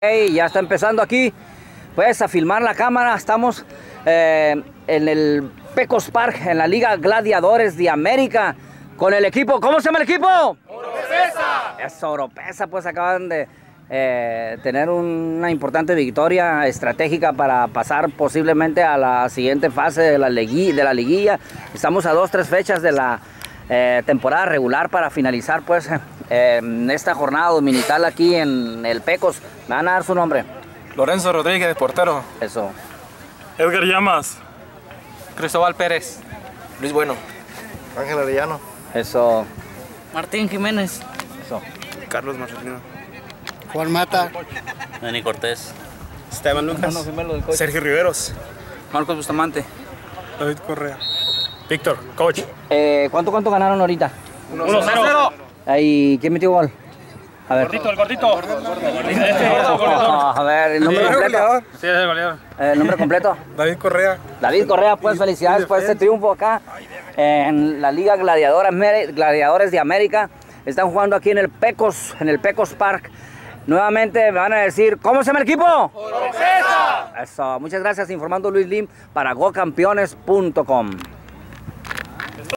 Hey, ya está empezando aquí, pues, a filmar la cámara. Estamos en el Pecos Park, en la Liga Gladiadores de América, con el equipo. ¿Cómo se llama el equipo? Oropesa. Eso, Oropesa, pues acaban de tener una importante victoria estratégica para pasar posiblemente a la siguiente fase de la liguilla. Estamos a 2-3 fechas de la temporada regular para finalizar, pues, esta jornada dominical aquí en el Pecos. ¿Me van a dar su nombre? Lorenzo Rodríguez, portero. Eso. Edgar Llamas. Cristóbal Pérez. Luis Bueno. Ángel Arellano. Eso. Martín Jiménez. Eso. Carlos Marcelino. Juan Mata. Dani Cortés. Esteban Lucas. Sergio Riveros. Marcos Bustamante. David Correa. Víctor, coach. ¿Cuánto ganaron ahorita? 1-0. ¿Y quién metió gol? A ver. El gordito. A ver, el nombre completo. Sí, es el goleador. El nombre completo. David Correa. David Correa, pues felicidades por este triunfo acá en la Liga Gladiadores de América. Están jugando aquí en el Pecos Park. Nuevamente me van a decir, ¿cómo se llama el equipo? Oropesa. Eso, muchas gracias, informando Luis Lim para gocampeones.com.